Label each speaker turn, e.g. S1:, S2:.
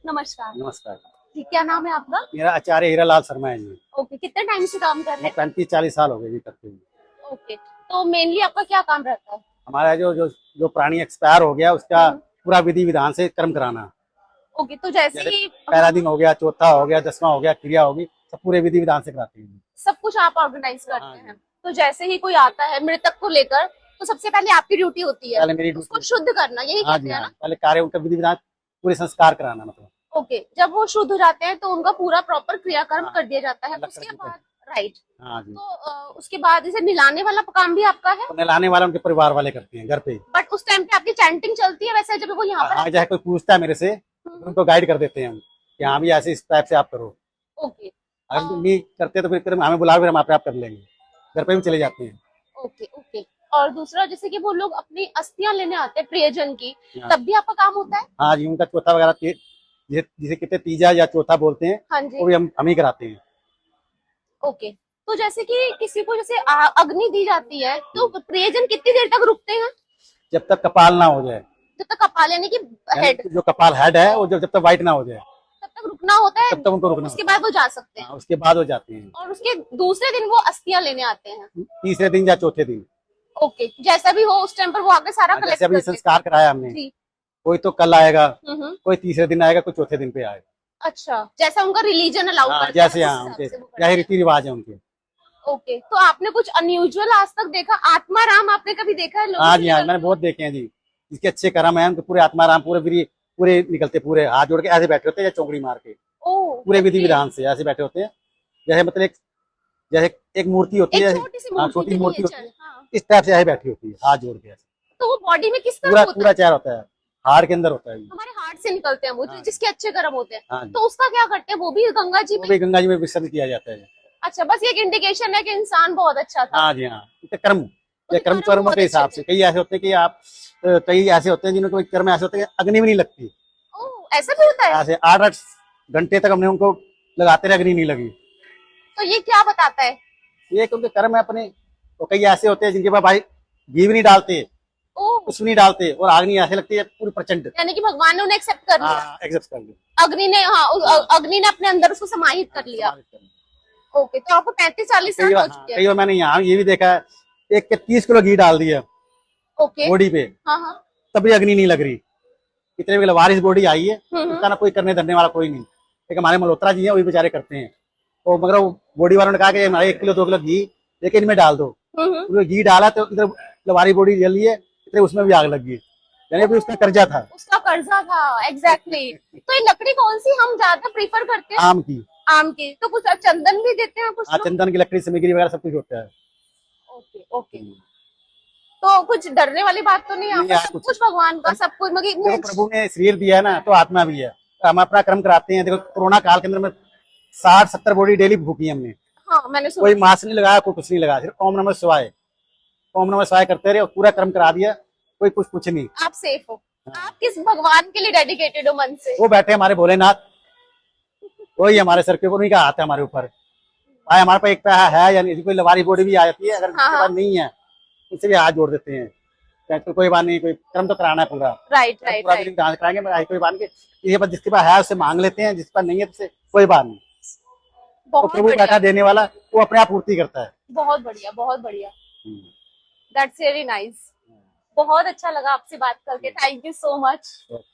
S1: नमस्कार।
S2: नमस्कार।
S1: जी, क्या नाम है आपका?
S2: मेरा आचार्य हीरालाल शर्मा है जी।
S1: ओके, कितने टाइम से काम कर रहे हैं?
S2: 35-40 साल हो गए जी करते हुए।
S1: ओके, तो मेनली आपका क्या काम रहता है?
S2: हमारा जो जो जो प्राणी एक्सपायर हो गया उसका
S1: हम्म।
S2: पूरा विधि विधान से कर्म कराना।
S1: ओके, तो जैसे
S2: जैसे
S1: ही
S2: पहला दिन हो गया, चौथा हो गया, 10वां हो गया, क्रिया होगी, सब पूरे विधि विधान से कराते हैं।
S1: सब कुछ आप ऑर्गेनाइज
S2: हाँ
S1: करते
S2: जी।
S1: हैं। तो जैसे ही कोई आता है मृतक को लेकर, तो सबसे पहले आपकी ड्यूटी होती है
S2: पहले मेरी
S1: उसको
S2: ड्यूटी।
S1: शुद्ध करना, यही
S2: हाँ जी,
S1: कहते हैं
S2: हाँ,
S1: ना?
S2: पहले कार्य उनका विधि विधान पूरे संस्कार कराना मतलब।
S1: ओके, जब वो शुद्ध हो जाते हैं तो उनका पूरा प्रॉपर क्रियाकर्म
S2: हाँ,
S1: कर दिया जाता है।
S2: लक्ष्य
S1: उसके
S2: की
S1: बाद
S2: तरह।
S1: राइट।
S2: हाँ जी।
S1: तो उसके बाद जैसे निलाने वाला काम भी आपका है?
S2: तो नहलाने वाला उनके परिवार वाले करते हैं घर पे ही।
S1: बट उस टाइम पे आपकी चैंटिंग चलती है वैसे जब वो यहाँ पर
S2: हाँ,
S1: आते
S2: चाहे कोई पूछता है मेरे से
S1: हैं?
S2: तो उनको गाइड कर देते हैं हम कि हाँ भी ऐसे इस टाइप से आप करो।
S1: ओके।
S2: अगर नहीं करते तो फिर हमें बुला फिर हम आप कर लेंगे। घर पे भी चले जाते हैं।
S1: Okay okay. और दूसरा जैसे कि वो लोग अपनी अस्थियां लेने आते हैं प्रियजन की,
S2: हाँ,
S1: तब भी आपका काम होता है?
S2: हाँ जी, उनका चौथा वगैरह जिसे जिसे कहते हैं तीजा या चौथा बोलते हैं,
S1: हाँ
S2: वो
S1: जी।
S2: भी हम ही कराते हैं।
S1: ओके, तो जैसे कि किसी को जैसे अग्नि दी जाती है तो प्रियजन कितनी देर तक रुकते हैं?
S2: जब तक कपाल ना हो जाए,
S1: जब तक कपाल यानी कि
S2: यानी
S1: हेड,
S2: कि जो कपाल हेड है वो जब तक व्हाइट ना हो जाए
S1: तब तक रुकना होता है।
S2: तब तक उनको रुकना
S1: उसके
S2: होता है।
S1: बाद वो जा सकते हैं।
S2: हाँ, उसके बाद हो जाते हैं।
S1: और उसके दूसरे दिन वो अस्थियां लेने आते हैं।
S2: तीसरे दिन या चौथे दिन।
S1: ओके, जैसा भी हो उस टाइम पर वो आके सारा
S2: हाँ, जैसे
S1: कलेक्ट
S2: अभी
S1: कर लेते
S2: संस्कार कराया हमने,
S1: हैं। जी।
S2: कोई तो कल आएगा,
S1: हम्म।
S2: कोई तीसरे दिन आएगा, कोई चौथे दिन पे आएगा।
S1: अच्छा, जैसा उनका रिलीजन अलाउ
S2: हाँ,
S1: करता है
S2: जैसे
S1: उस
S2: हाँ
S1: हिसाब
S2: उनके
S1: से वो
S2: क्या ही
S1: करते हैं।
S2: रीति रिवाज है उनके।
S1: ओके, तो आपने कुछ अनयूजुअल आज तक देखा? आत्मा राम आपने कभी देखा है लोगों
S2: हाँ
S1: से
S2: जी, हाँ, मैंने
S1: निकलते हुए?
S2: बहुत देखे हैं जी। जिसके अच्छे कर्म है उनके पूरे आत्माराम पूरे पूरे निकलते, पूरे हाथ जोड़ के ऐसे बैठे होते हैं या चौकड़ी मार के
S1: ओह
S2: पूरे विधि
S1: ओके।
S2: विधान से ऐसे बैठे होते हैं। जैसे मतलब जैसे एक मूर्ति होती
S1: एक
S2: है।
S1: छोटी सी
S2: हाँ,
S1: मूर्ति
S2: छोटी
S1: की
S2: मूर्ति होती
S1: मिनिएचर,
S2: है,
S1: हाँ।
S2: इस टाइप से ऐसे बैठी होती है हाथ जोड़ के ऐसे।
S1: तो वो बॉडी में किस तरफ
S2: पूरा
S1: होता
S2: पूरा
S1: है?
S2: चेहरा होता है, हाड़ के अंदर होता है ये।
S1: हमारे हार्ट से निकलते हैं वो, जो
S2: हाँ जी,
S1: जिसके अच्छे कर्म होते हैं।
S2: हाँ जी।
S1: तो उसका क्या करते हैं, वो भी गंगा जी
S2: वो
S1: में?
S2: भी गंगा जी में विसर्जन किया जाता है।
S1: अच्छा, बस ये एक इंडिकेशन है कि इंसान बहुत अच्छा था।
S2: हाँ जी, हाँ, उनके कर्म, ये
S1: उसके
S2: कर्म
S1: कर्म
S2: कर्मों
S1: बहुत
S2: के
S1: अच्छे
S2: हिसाब
S1: थे।
S2: से कई ऐसे होते हैं कि आप कई ऐसे होते हैं जिनको कर्म ऐसे होते हैं कि अग्नि भी नहीं लगती।
S1: ओह, ऐसा भी होता है?
S2: ऐसे 8-8 घंटे तक हमने उनको लगाते रहे, अग्नि नहीं लगी।
S1: तो ये क्या बताता है?
S2: ये क्योंकि कर्म है अपने। तो कई ऐसे होते हैं जिनके पास भाई घी भी नहीं डालते,
S1: ओह,
S2: कुछ नहीं डालते, और आग नहीं ऐसे लगती है पूरी प्रचंड।
S1: यानी कि भगवान ने उन्हें एक्सेप्ट कर लिया।
S2: हाँ, एग्जिस्ट कर लिया।
S1: अग्नि ने, हाँ,
S2: हाँ,
S1: अग्नि ने अपने अंदर उसको समाहित कर
S2: हाँ,
S1: लिया।
S2: समाहित कर लिया।
S1: ओके, तो आपको 35-40 साल हो
S2: हाँ,
S1: चुके हैं?
S2: कई बार मैंने यहाँ ये भी देखा है, एक के 30 किलो घी डाल दिया
S1: ओके।
S2: बॉडी पे,
S1: हाँ हाँ।
S2: तभी अग्नि नहीं लग रही। इतने भी वारिस बॉडी आई है,
S1: हम्म।
S2: उसका ना कोई करने धरने वाला कोई नहीं। एक हमारे मल्होत्रा जी हैं, वही बेचारे करते हैं। तो मगर वो बॉडी वालों ने कहा कि हमारे 1 किलो 2 किलो घी लेकिन इनमें डाल दो।
S1: हम्म।
S2: उन्होंने घी डाला तो इधर हमारी बॉडी जल रही है, इतने उसमें भी आग लग गई, यानी अभी उसका कर्जा था
S1: उसका कर्जा था, एग्जैक्टली। तो ये लकड़ी कौन सी हम ज्यादा प्रीफर करते हैं?
S2: आम की।
S1: आम की। तो कुछ चंदन भी देते हैं कुछ
S2: हाँ,
S1: लोग?
S2: चंदन की लकड़ी, सामग्री वगैरह सब कुछ होता है।
S1: Okay okay. तो कुछ डरने वाली बात तो नहीं है? यहाँ
S2: नहीं
S1: पर
S2: यार,
S1: सब
S2: कुछ
S1: कुछ भगवान का, सब कुछ
S2: देखो,
S1: मतलब।
S2: प्रभु ने शरीर दिया है ना तो आत्मा भी है, तो हम अपना कर्म कराते हैं। देखो कोरोना काल के अंदर में 60-70 बॉडी डेली भूखी हमने,
S1: हाँ, मैंने
S2: कोई
S1: सुना।
S2: मास्क नहीं लगाया, कोई कुछ नहीं लगाया, सिर्फ ओम नमः शिवाय, ओम नमः शिवाय करते रहे और पूरा कर्म करा दिया, कोई कुछ नहीं।
S1: आप सेफ हो।
S2: हाँ।
S1: आप किस भगवान के लिए डेडिकेटेड हो मन से?
S2: वो बैठे हमारे भोलेनाथ, वही हमारे सर के ऊपर, उन्हीं का हाथ है हमारे ऊपर। भाई हमारे पास एक पैसा है या नहीं, कोई लवारी बॉडी भी आ जाती है, अगर
S1: हाँ
S2: उसके
S1: हाँ।
S2: पास नहीं है उससे भी हाथ जोड़ देते हैं। तो कोई बात नहीं, कोई कर्म तो कराना है पूरा।
S1: राइट राइट
S2: पूरा भी
S1: राइट।
S2: डांस कराएंगे, भाई कोई बात नहीं। ये बात जिसके पास है उससे मांग लेते हैं, जिसके पास नहीं है उससे कोई बात नहीं। वो
S1: बहुत
S2: प्रभु
S1: बढ़िया।
S2: बैठा देने वाला, वो अपने आप पूर्ति करता है।
S1: बहुत बढ़िया, बहुत बढ़िया।
S2: हम्म।
S1: That's very nice. बहुत अच्छा लगा आपसे बात करके। Thank you so much.